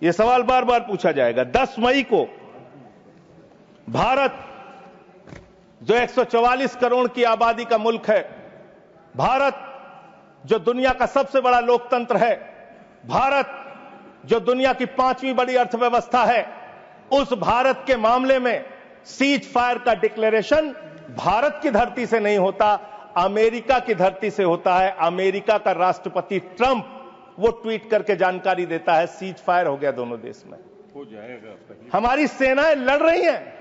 ये सवाल बार बार पूछा जाएगा। 10 मई को भारत जो 144 करोड़ की आबादी का मुल्क है, भारत जो दुनिया का सबसे बड़ा लोकतंत्र है, भारत जो दुनिया की 5वीं बड़ी अर्थव्यवस्था है, उस भारत के मामले में सीज फायर का डिक्लेरेशन भारत की धरती से नहीं होता, अमेरिका की धरती से होता है। अमेरिका का राष्ट्रपति ट्रंप वो ट्वीट करके जानकारी देता है सीज फायर हो गया दोनों देश में। हो जाएगा। हमारी सेनाएं लड़ रही हैं,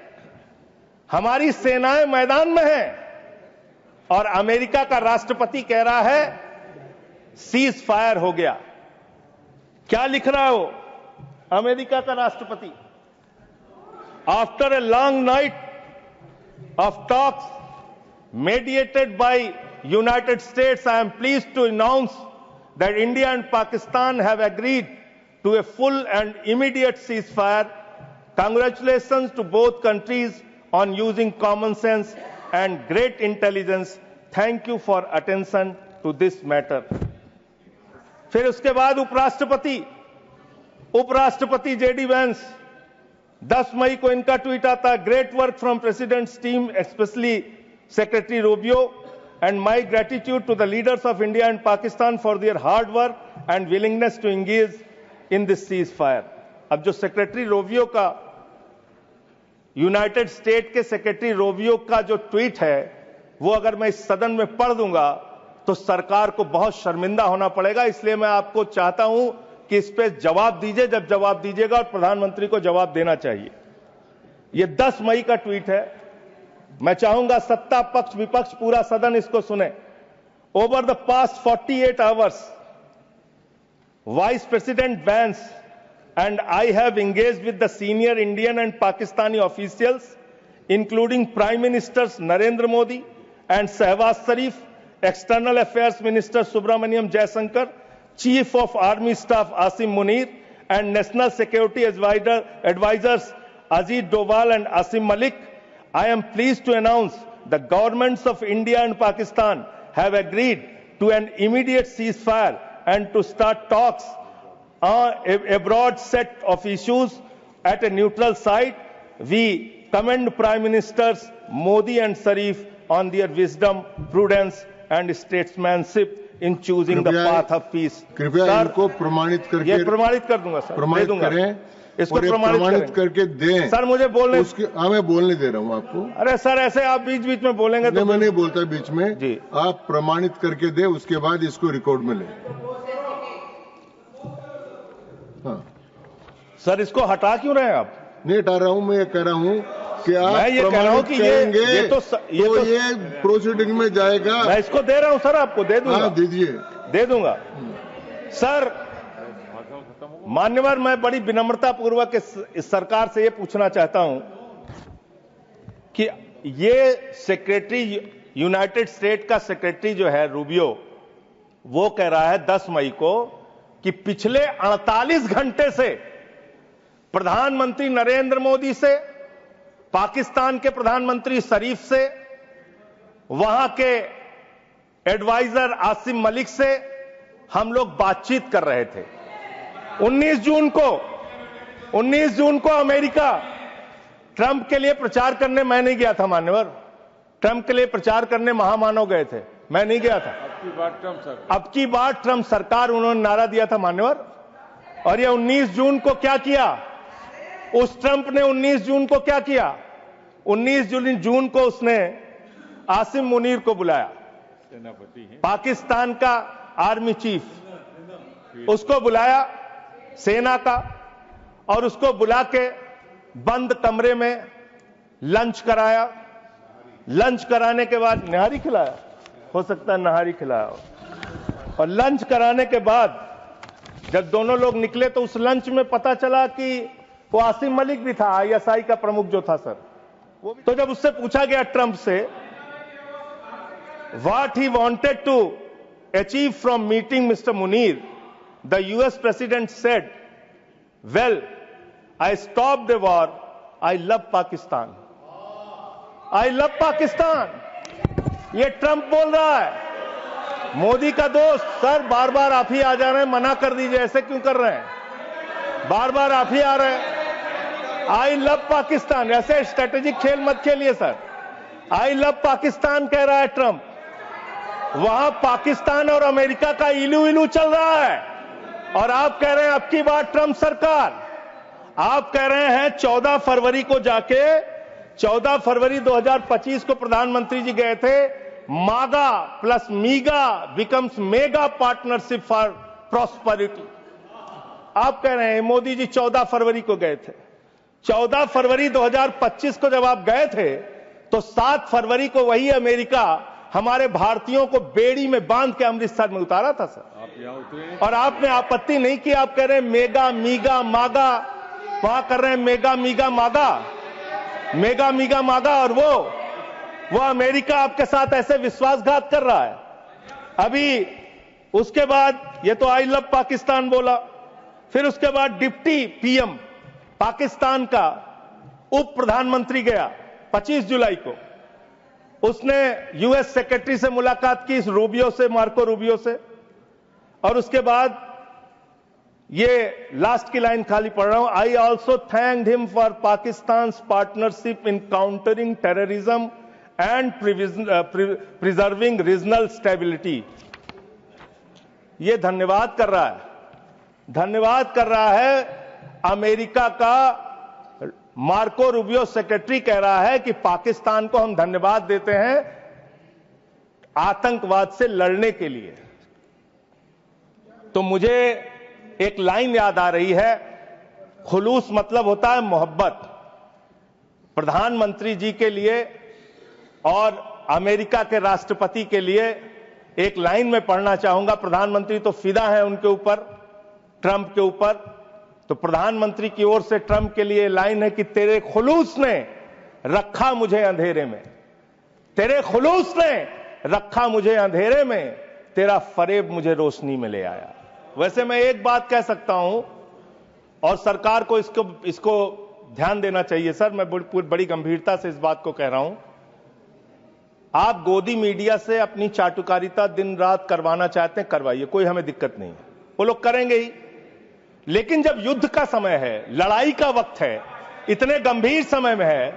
हमारी सेनाएं मैदान में हैं, और अमेरिका का राष्ट्रपति कह रहा है सीज फायर हो गया। क्या लिख रहा है वो अमेरिका का राष्ट्रपति? After a long night of talks mediated by United States, I am pleased to announce that India and Pakistan have agreed to a full and immediate ceasefire. Congratulations to both countries on using common sense and great intelligence. Thank you for attention to this matter. फिर उसके बाद उपराष्ट्रपति JD Vance, 10 मई को इनका tweet आता है, great work from president's team, especially secretary Rubio, and my gratitude to the leaders of India and Pakistan for their hard work and willingness to engage in this ceasefire. अब जो secretary Rubio का, United State के secretary Rubio का जो tweet है, वो अगर मैं इस सदन में पढ़ दूंगा तो सरकार को बहुत शर्मिंदा होना पड़ेगा। इसलिए मैं आपको चाहता हूं कि इस पे जवाब दीजिए, जब जवाब दीजिएगा, और प्रधानमंत्री को जवाब देना चाहिए। ये 10 मई का ट्वीट है। मैं चाहूंगा सत्ता पक्ष विपक्ष पूरा सदन इसको सुने। Over the past 48 hours vice president Vance and I have engaged with the senior Indian and Pakistani officials including prime ministers Narendra Modi and Shehbaz Sharif, external affairs minister Subrahmanyam Jaishankar, Chief of Army Staff Asim Munir, and National Security Advisors Ajit Doval and Asim Malik. I am pleased to announce the governments of India and Pakistan have agreed to an immediate ceasefire and to start talks on a broad set of issues at a neutral site. We commend Prime Ministers Modi and Sharif on their wisdom, prudence and statesmanship in choosing the path of peace. कृपया इनको प्रमाणित करके, ये प्रमाणित कर दूंगा sir, प्रमाणित करें, इसको प्रमाणित करके दें। सर मुझे बोलने, मैं बोलने दे रहा हूँ आपको। अरे सर ऐसे आप बीच बीच में बोलेंगे तो मैं नहीं बोलता बीच में जी। आप प्रमाणित करके दे, उसके बाद इसको रिकॉर्ड में ले। हाँ सर इसको हटा क्यों रहे हैं आप? नहीं हटा रहा हूँ, मैं ये कह रहा हूँ कि आप मैं ये कह रहा हूँ कि ये प्रोसीडिंग में जाएगा। मैं इसको दे रहा हूँ सर, आपको दे दूंगा। हाँ दीजिए, दे दूंगा। सर मान्यवर, मैं बड़ी विनम्रता पूर्वक इस सरकार से ये पूछना चाहता हूं कि ये सेक्रेटरी, यूनाइटेड स्टेट का सेक्रेटरी जो है रूबियो, वो कह रहा है 10 मई को कि पिछले 48 घंटे से प्रधानमंत्री नरेंद्र मोदी से, पाकिस्तान के प्रधानमंत्री शरीफ से, वहां के एडवाइजर आसिम मलिक से हम लोग बातचीत कर रहे थे। 19 जून को अमेरिका ट्रंप के लिए प्रचार करने मैं नहीं गया था मान्यवर, ट्रंप के लिए प्रचार करने महामानव गए थे, मैं नहीं गया था। अब की बार ट्रंप सरकार उन्होंने नारा दिया था मान्यवर। और ये 19 जून को क्या किया? उस ट्रंप ने 19 जून को क्या किया? 19 जून को उसने आसिम मुनीर को बुलाया, पाकिस्तान का आर्मी चीफ, उसको बुलाया सेना का, और उसको बुला के बंद कमरे में लंच कराया। लंच कराने के बाद नहारी खिलाया, हो सकता है नहारी खिलाया हो। और लंच कराने के बाद जब दोनों लोग निकले तो उस लंच में पता चला कि वो आसिम मलिक भी था, आईएसआई का प्रमुख जो था सर। तो जब उससे पूछा गया ट्रंप से what he wanted to achieve from meeting mister Munir, the US president said, well I stop the war, I love Pakistan, I love Pakistan. ये ट्रंप बोल रहा है, मोदी का दोस्त। सर बार बार आप ही आ जा रहे हैं, मना कर दीजिए, ऐसे क्यों कर रहे हैं? बार बार आप ही आ रहे हैं। आई लव पाकिस्तान, ऐसे स्ट्रेटेजिक खेल मत खेलिए सर। आई लव पाकिस्तान कह रहा है ट्रंप, वहां पाकिस्तान और अमेरिका का इलू इलू चल रहा है, और आप कह रहे हैं अब की बार ट्रंप सरकार। आप कह रहे हैं 14 फरवरी को जाके, 14 फरवरी 2025 को प्रधानमंत्री जी गए थे, मागा plus मीगा becomes mega partnership for prosperity. आप कह रहे हैं मोदी जी 14 फरवरी को गए थे। 14 फरवरी 2025 को जब आप गए थे तो 7 फरवरी को वही अमेरिका हमारे भारतीयों को बेड़ी में बांध के अमृतसर में उतारा था सर। और आपने आपत्ति नहीं की। आप कह रहे हैं मेगा मीगा मागा, वहां कर रहे हैं मेगा मीगा मागा, मेगा मीगा मागा, और वो अमेरिका आपके साथ ऐसे विश्वासघात कर रहा है। अभी उसके बाद ये तो आई लव पाकिस्तान बोला, फिर उसके बाद डिप्टी पीएम पाकिस्तान का उप प्रधानमंत्री गया 25 जुलाई को, उसने यूएस सेक्रेटरी से मुलाकात की, इस रूबियो से, मार्को रूबियो से, और उसके बाद ये लास्ट की लाइन खाली पढ़ रहा हूं, I also thanked him for Pakistan partnership in countering terrorism and preserving regional stability. ये धन्यवाद कर रहा है, धन्यवाद कर रहा है अमेरिका का मार्को रूबियो सेक्रेटरी कह रहा है कि पाकिस्तान को हम धन्यवाद देते हैं आतंकवाद से लड़ने के लिए। तो मुझे एक लाइन याद आ रही है, खुलूस मतलब होता है मोहब्बत। प्रधानमंत्री जी के लिए और अमेरिका के राष्ट्रपति के लिए एक लाइन में पढ़ना चाहूंगा। प्रधानमंत्री तो फिदा है उनके ऊपर, ट्रंप के ऊपर, तो प्रधानमंत्री की ओर से ट्रंप के लिए लाइन है कि तेरे खुलूस ने रखा मुझे अंधेरे में, तेरे खुलूस ने रखा मुझे अंधेरे में, तेरा फरेब मुझे रोशनी में ले आया। वैसे मैं एक बात कह सकता हूं, और सरकार को इसको ध्यान देना चाहिए सर, मैं बड़ी गंभीरता से इस बात को कह रहा हूं। आप गोदी मीडिया से अपनी चाटुकारिता दिन रात करवाना चाहते हैं, करवाइए, कोई हमें दिक्कत नहीं है, वो लोग करेंगे ही। लेकिन जब युद्ध का समय है, लड़ाई का वक्त है, इतने गंभीर समय में है,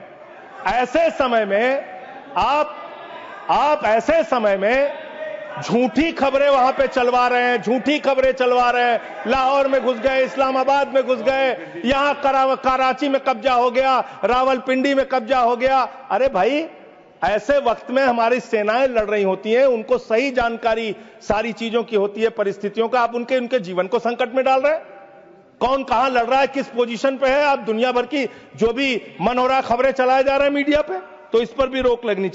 ऐसे समय में आप ऐसे समय में झूठी खबरें वहां पे चलवा रहे हैं, झूठी खबरें चलवा रहे हैं। लाहौर में घुस गए, इस्लामाबाद में घुस गए, यहां कराची में कब्जा हो गया, रावलपिंडी में कब्जा हो गया। अरे भाई, ऐसे वक्त में हमारी सेनाएं लड़ रही होती हैं, उनको सही जानकारी सारी चीजों की होती है, परिस्थितियों का। आप उनके जीवन को संकट में डाल रहे हैं। कौन कहां लड़ रहा है, किस पोजीशन पे है, आप दुनिया भर की जो भी मन हो रहा खबरें चलाए जा रहे हैं मीडिया पे, तो इस पर भी रोक लगनी चाहिए।